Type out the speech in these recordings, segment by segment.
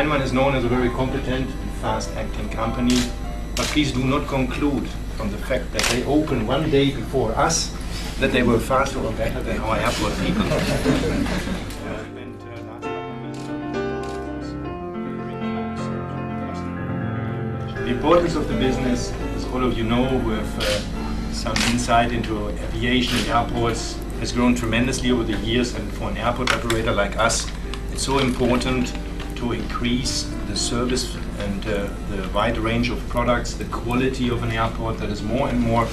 Heinemann is known as a very competent and fast-acting company, but please do not conclude from the fact that they opened one day before us that they were faster or better than our airport people. The importance of the business, as all of you know, with some insight into aviation and airports, has grown tremendously over the years, and for an airport operator like us, it's so important to increase the service and the wide range of products, the quality of an airport that is more and more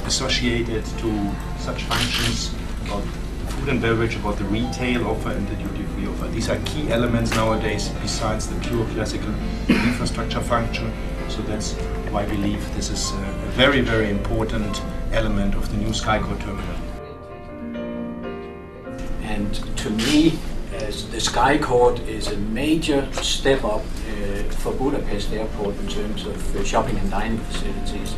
associated to such functions about the food and beverage, about the retail offer and the duty-free offer. These are key elements nowadays besides the pure classical infrastructure function. So that's why I believe this is a very, very important element of the new SkyCore terminal. And to me, the SkyCore is a major step up for Budapest Airport in terms of shopping and dining facilities.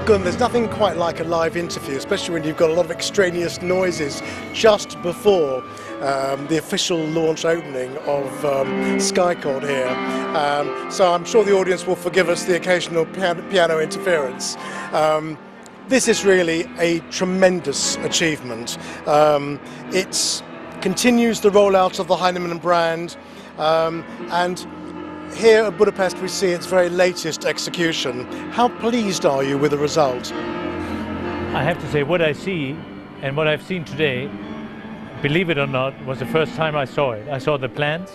Gunnar, there's nothing quite like a live interview, especially when you've got a lot of extraneous noises just before the official launch opening of SkyCore here. So I'm sure the audience will forgive us the occasional piano interference. This is really a tremendous achievement. It continues the rollout of the Heinemann brand, and here at Budapest we see its very latest execution. How pleased are you with the result? I have to say, what I see and what I've seen today, believe it or not, was the first time I saw it. I saw the plans,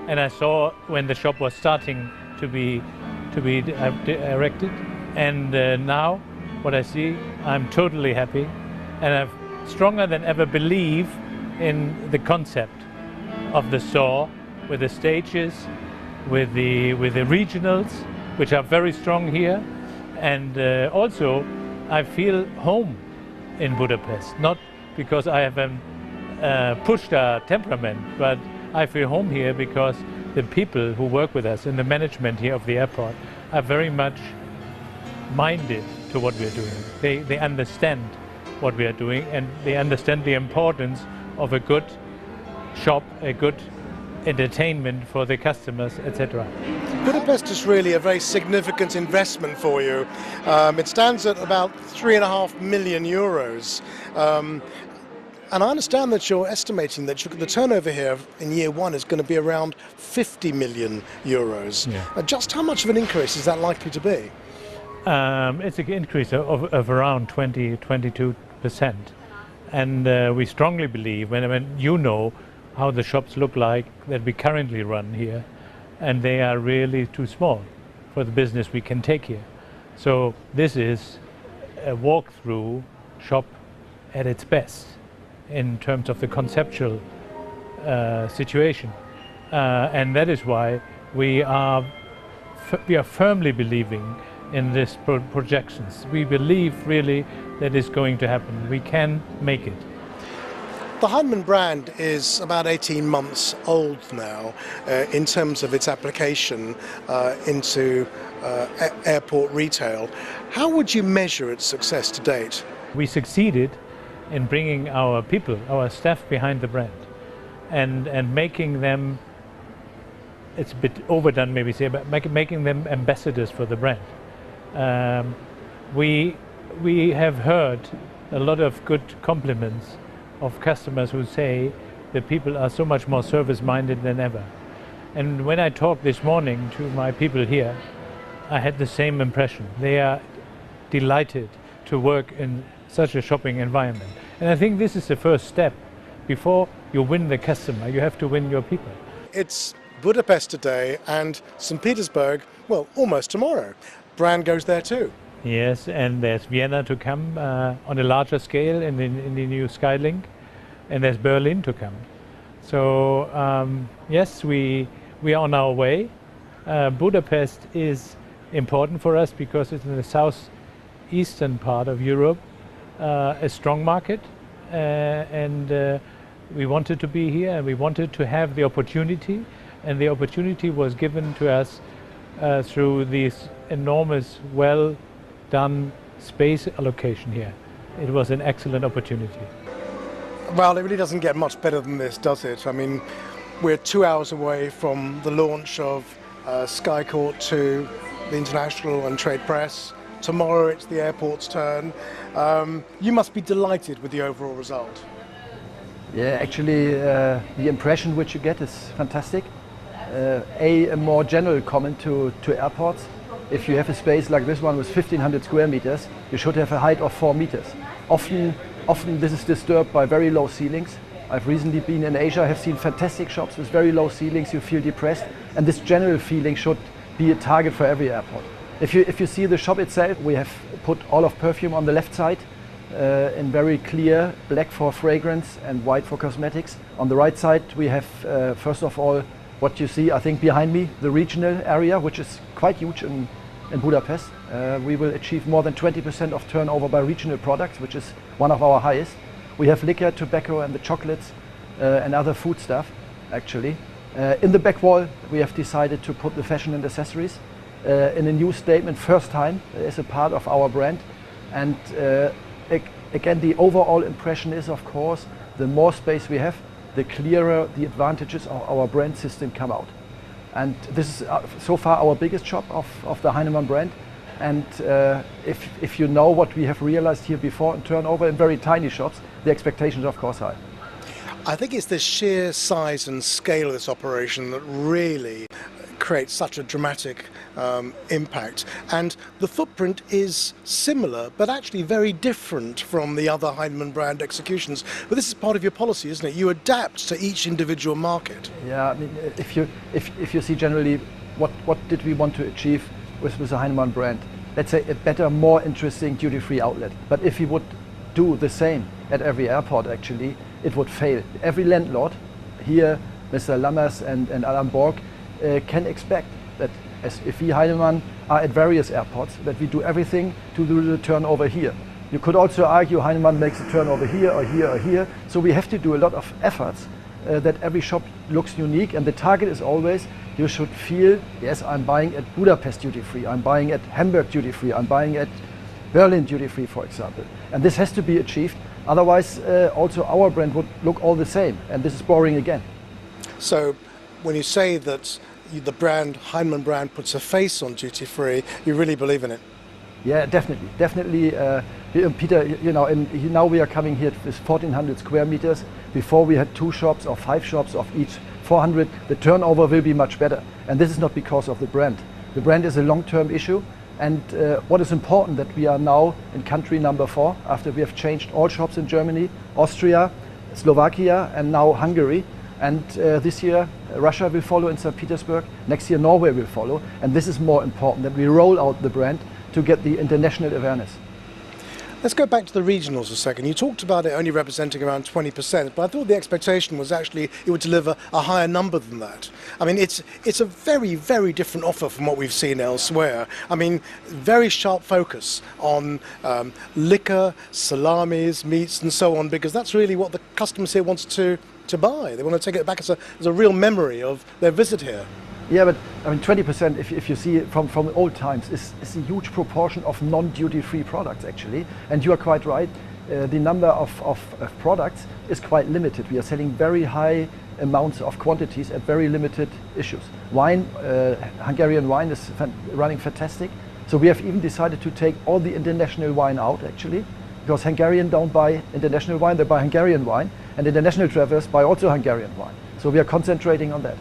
and I saw when the shop was starting to be erected, and now what I see, I'm totally happy, and I've stronger than ever believe in the concept of the store with the stages, with the regionals, which are very strong here, and also I feel home in Budapest. Not because I have a Pushta temperament, but I feel home here because the people who work with us in the management here of the airport are very much minded to what we are doing. They understand what we are doing, and they understand the importance of a good shop, a good entertainment for the customers, etc. Budapest is really a very significant investment for you. It stands at about €3.5 million. And I understand that you're estimating that the turnover here in year one is going to be around €50 million. Yeah. Just how much of an increase is that likely to be? It's an increase of around 22%. And we strongly believe, when you know how the shops look like that we currently run here, and they are really too small for the business we can take here. So this is a walk-through shop at its best in terms of the conceptual situation. And that is why we are firmly believing in these projections. We believe really that it's going to happen. We can make it. The Heinemann brand is about 18 months old now in terms of its application into airport retail. How would you measure its success to date? We succeeded in bringing our people, our staff behind the brand, and making them, it's a bit overdone maybe say, but making them ambassadors for the brand. We have heard a lot of good compliments of customers who say the people are so much more service-minded than ever. And when I talked this morning to my people here, I had the same impression. They are delighted to work in such a shopping environment. And I think this is the first step. Before you win the customer, you have to win your people. It's Budapest today and St. Petersburg, well, almost tomorrow. Brand goes there too. Yes, and there's Vienna to come on a larger scale in the new Skylink, and there's Berlin to come. So yes, we are on our way. Budapest is important for us because it's in the southeastern part of Europe, a strong market, and we wanted to be here, and we wanted to have the opportunity, and the opportunity was given to us through these enormous, well-done space allocation here. It was an excellent opportunity. Well, it really doesn't get much better than this, does it? I mean, we're 2 hours away from the launch of Skycourt to the international and trade press. Tomorrow it's the airport's turn. You must be delighted with the overall result. Yeah, actually the impression which you get is fantastic. A more general comment to airports. If you have a space like this one with 1,500 square meters, you should have a height of 4 meters. Often this is disturbed by very low ceilings. I've recently been in Asia, have seen fantastic shops with very low ceilings, you feel depressed, and this general feeling should be a target for every airport. If you see the shop itself, we have put all of perfume on the left side in very clear black for fragrance and white for cosmetics. On the right side we have first of all what you see, I think behind me, the regional area, which is quite huge in Budapest. We will achieve more than 20% of turnover by regional products, which is one of our highest. We have liquor, tobacco and the chocolates and other food stuff actually. In the back wall we have decided to put the fashion and accessories in a new statement, first time as a part of our brand. And again, the overall impression is, of course, the more space we have, the clearer the advantages of our brand system come out. And this is so far our biggest shop of the Heinemann brand. And if you know what we have realized here before in turnover in very tiny shops, the expectations are of course high. I think it's the sheer size and scale of this operation that really creates such a dramatic impact. And the footprint is similar, but actually very different from the other Heinemann brand executions. But this is part of your policy, isn't it? You adapt to each individual market. Yeah, I mean, if you see generally what did we want to achieve with the Heinemann brand? Let's say a better, more interesting duty-free outlet. But if we would do the same at every airport, actually, it would fail. Every landlord here, Mr. Lammers and Bork, can expect that if we Heinemann are at various airports, that we do everything to do the turnover here. You could also argue Heinemann makes a turnover here or here or here, so we have to do a lot of efforts that every shop looks unique, and the target is always you should feel, yes, I'm buying at Budapest duty free, I'm buying at Hamburg duty free, I'm buying at Berlin duty free, for example. And this has to be achieved, otherwise also our brand would look all the same, and this is boring again. So when you say that the brand, Heinemann brand, puts a face on duty free, you really believe in it? Yeah, definitely. Peter, you know, and now we are coming here with 1,400 square meters. Before we had 2 shops or 5 shops of each 400. The turnover will be much better, and this is not because of the brand. The brand is a long-term issue, and what is important that we are now in country number 4 after we have changed all shops in Germany, Austria, Slovakia, and now Hungary. And this year Russia will follow in St. Petersburg. Next year Norway will follow, and this is more important that we roll out the brand to get the international awareness. Let's go back to the regionals a second. You talked about it only representing around 20%, but I thought the expectation was actually it would deliver a higher number than that. I mean, it's a very, very different offer from what we've seen elsewhere. I mean, very sharp focus on liquor, salamis, meats and so on, because that's really what the customers here wants to buy. They want to take it back as a real memory of their visit here. Yeah, but I mean 20%, if you see it from old times, is a huge proportion of non-duty-free products actually. And you are quite right, the number of products is quite limited. We are selling very high amounts of quantities at very limited issues. Wine, Hungarian wine is running fantastic. So we have even decided to take all the international wine out actually, because Hungarians don't buy international wine, they buy Hungarian wine, and international travelers buy also Hungarian wine. So we are concentrating on that.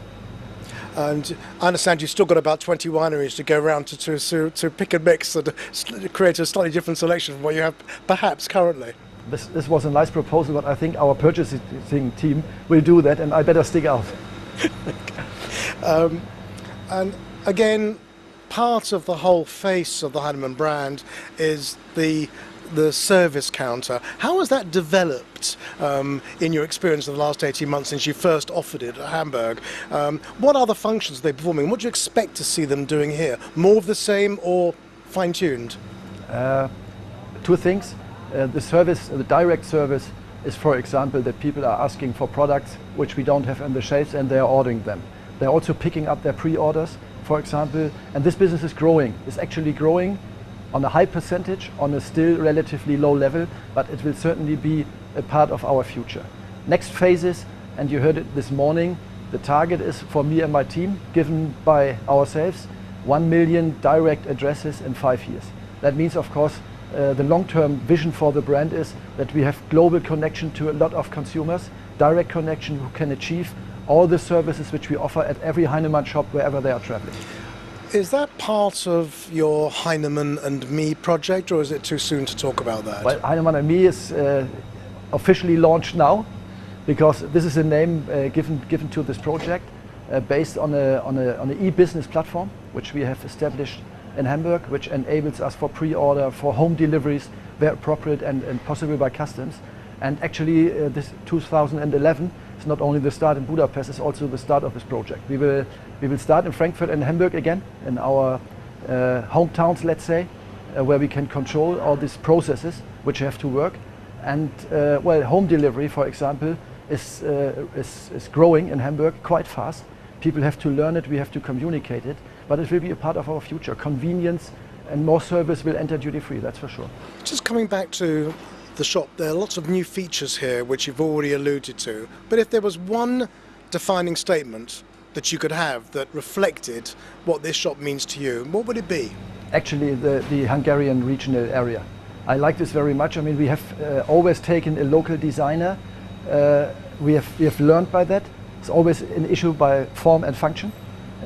And I understand you've still got about 20 wineries to go around to pick and mix and create a slightly different selection from what you have perhaps currently. This was a nice proposal, but I think our purchasing team will do that, and I better stick out. And again, part of the whole face of the Heinemann brand is the service counter. How has that developed in your experience of the last 18 months since you first offered it at Hamburg? What other functions are they performing? What do you expect to see them doing here? More of the same or fine-tuned? 2 things. The service, the direct service is, for example, that people are asking for products which we don't have on the shelves and they are ordering them. They're also picking up their pre-orders, for example, and this business is growing. It's actually growing on a high percentage, on a still relatively low level, but it will certainly be a part of our future. Next phases, and you heard it this morning, the target is for me and my team, given by ourselves, 1 million direct addresses in 5 years. That means, of course, the long-term vision for the brand is that we have global connection to a lot of consumers, direct connection who can achieve all the services which we offer at every Heinemann shop wherever they are traveling. Is that part of your Heinemann and Me project, or is it too soon to talk about that? Well, Heinemann and Me is officially launched now, because this is a name given to this project based on an e-business platform which we have established in Hamburg, which enables us for pre-order, for home deliveries where appropriate and possible by customs. And actually this 2011 is not only the start in Budapest, it's also the start of this project. We will start in Frankfurt and Hamburg again, in our hometowns, let's say, where we can control all these processes which have to work. And well, home delivery, for example, is growing in Hamburg quite fast. People have to learn it, we have to communicate it, but it will be a part of our future. Convenience and more service will enter duty-free, that's for sure. Just coming back to the shop, there are lots of new features here which you've already alluded to, but if there was one defining statement that you could have that reflected what this shop means to you, what would it be? Actually, the Hungarian regional area. I like this very much. I mean, we have always taken a local designer. We have learned by that. It's always an issue by form and function.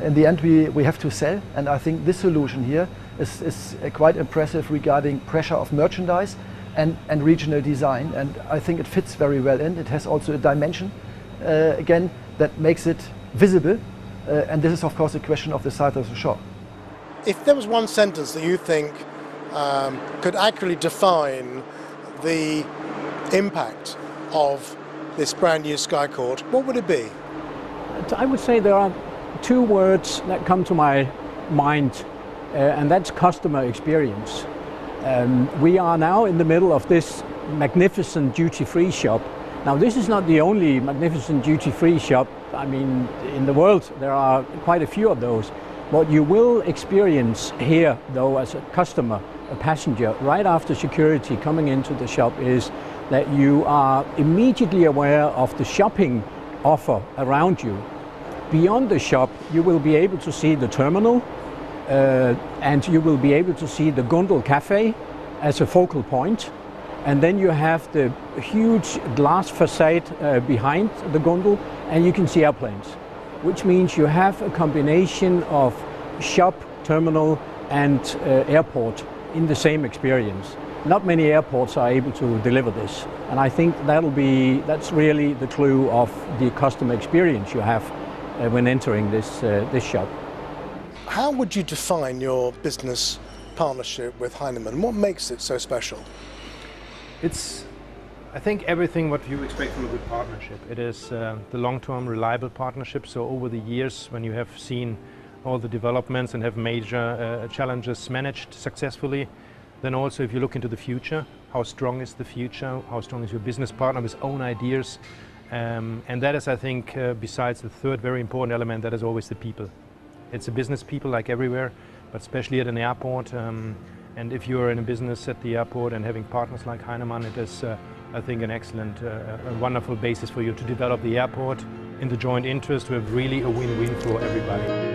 In the end, we have to sell, and I think this solution here is quite impressive regarding pressure of merchandise and regional design, and I think it fits very well in. It has also a dimension, again, that makes it visible, and this is of course a question of the size of the shop. If there was one sentence that you think could accurately define the impact of this brand new Skycord, what would it be? I would say there are two words that come to my mind, and that's customer experience. We are now in the middle of this magnificent duty-free shop. Now, this is not the only magnificent duty-free shop. I mean, in the world there are quite a few of those. What you will experience here, though, as a customer, a passenger, right after security coming into the shop, is that you are immediately aware of the shopping offer around you. Beyond the shop, you will be able to see the terminal, and you will be able to see the Gondel Cafe as a focal point. And then you have the huge glass facade behind the gondel, and you can see airplanes, which means you have a combination of shop, terminal, and airport in the same experience. Not many airports are able to deliver this, and I think that's really the clue of the customer experience you have when entering this shop. How would you define your business partnership with Heinemann? What makes it so special? It's, I think, everything what you expect from a good partnership. It is the long-term reliable partnership. So over the years, when you have seen all the developments and have major challenges managed successfully, then also if you look into the future, how strong is the future, how strong is your business partner with own ideas, and that is, I think, besides the third very important element, that is always the people. It's a business people like everywhere, but especially at an airport. And if you're in a business at the airport and having partners like Heinemann, it is, I think, an excellent, a wonderful basis for you to develop the airport in the joint interest to have really a win-win for everybody.